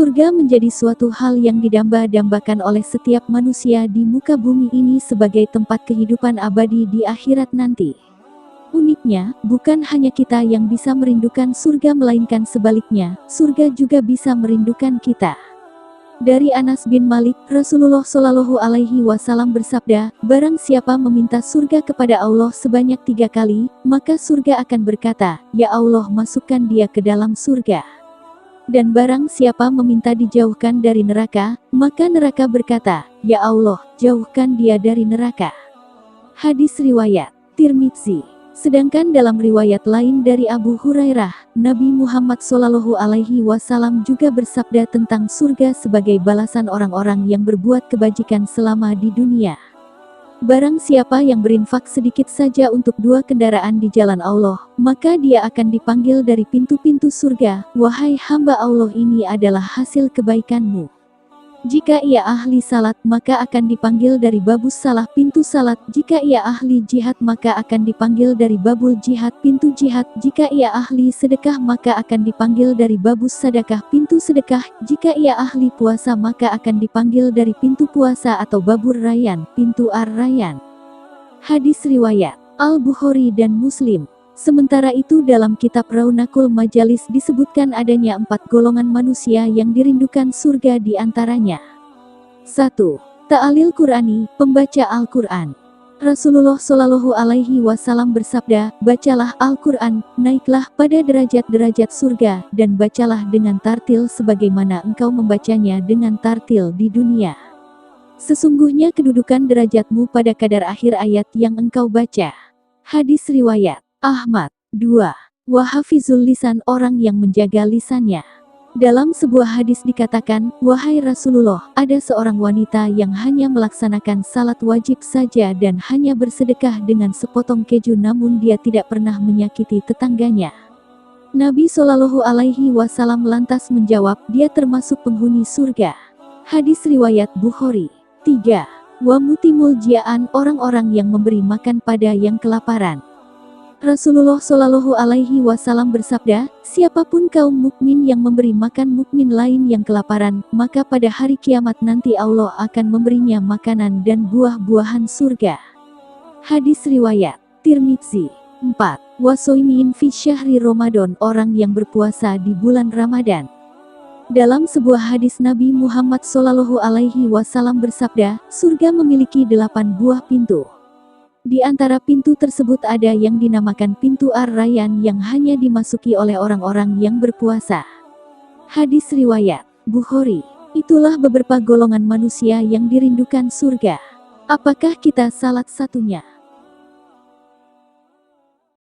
Surga menjadi suatu hal yang didamba-dambakan oleh setiap manusia di muka bumi ini sebagai tempat kehidupan abadi di akhirat nanti. Uniknya, bukan hanya kita yang bisa merindukan surga melainkan sebaliknya, surga juga bisa merindukan kita. Dari Anas bin Malik, Rasulullah Shallallahu Alaihi Wasallam bersabda, barang siapa meminta surga kepada Allah sebanyak 3 kali, maka surga akan berkata, ya Allah masukkan dia ke dalam surga. Dan barang siapa meminta dijauhkan dari neraka, maka neraka berkata, ya Allah, jauhkan dia dari neraka. Hadis riwayat Tirmidzi. Sedangkan dalam riwayat lain dari Abu Hurairah, Nabi Muhammad SAW juga bersabda tentang surga sebagai balasan orang-orang yang berbuat kebajikan selama di dunia. Barang siapa yang berinfak sedikit saja untuk 2 kendaraan di jalan Allah, maka dia akan dipanggil dari pintu-pintu surga, wahai hamba Allah ini adalah hasil kebaikanmu. Jika ia ahli salat maka akan dipanggil dari babus salah pintu salat, jika ia ahli jihad maka akan dipanggil dari babul jihad pintu jihad, jika ia ahli sedekah maka akan dipanggil dari babus sedekah pintu sedekah, jika ia ahli puasa maka akan dipanggil dari pintu puasa atau babur rayyan pintu ar-rayyan. Hadis riwayat Al-Bukhari dan Muslim. Sementara itu dalam kitab Raunaqul Majalis disebutkan adanya 4 golongan manusia yang dirindukan surga di antaranya. 1. Ta'alil Qur'ani, pembaca Al-Quran. Rasulullah Shallallahu Alaihi Wasallam bersabda, bacalah Al-Quran, naiklah pada derajat-derajat surga, dan bacalah dengan tartil sebagaimana engkau membacanya dengan tartil di dunia. Sesungguhnya kedudukan derajatmu pada kadar akhir ayat yang engkau baca. Hadis riwayat Ahmad. 2. Wahafizul lisan, orang yang menjaga lisannya. Dalam sebuah hadis dikatakan, wahai Rasulullah, ada seorang wanita yang hanya melaksanakan salat wajib saja dan hanya bersedekah dengan sepotong keju namun dia tidak pernah menyakiti tetangganya. Nabi Shallallahu Alaihi Wasallam lantas menjawab, dia termasuk penghuni surga. Hadis riwayat Bukhari. 3. Wa mutimul jia'an, orang-orang yang memberi makan pada yang kelaparan. Rasulullah Shallallahu Alaihi Wasallam bersabda, siapapun kaum mukmin yang memberi makan mukmin lain yang kelaparan, maka pada hari kiamat nanti Allah akan memberinya makanan dan buah-buahan surga. Hadis riwayat Tirmidzi. 4. Wasoimin fi syahri Ramadan, orang yang berpuasa di bulan Ramadan. Dalam sebuah hadis Nabi Muhammad Shallallahu Alaihi Wasallam bersabda, surga memiliki 8 buah pintu. Di antara pintu tersebut ada yang dinamakan pintu ar-rayyan yang hanya dimasuki oleh orang-orang yang berpuasa. Hadis riwayat Bukhari. Itulah beberapa golongan manusia yang dirindukan surga. Apakah kita salah satunya?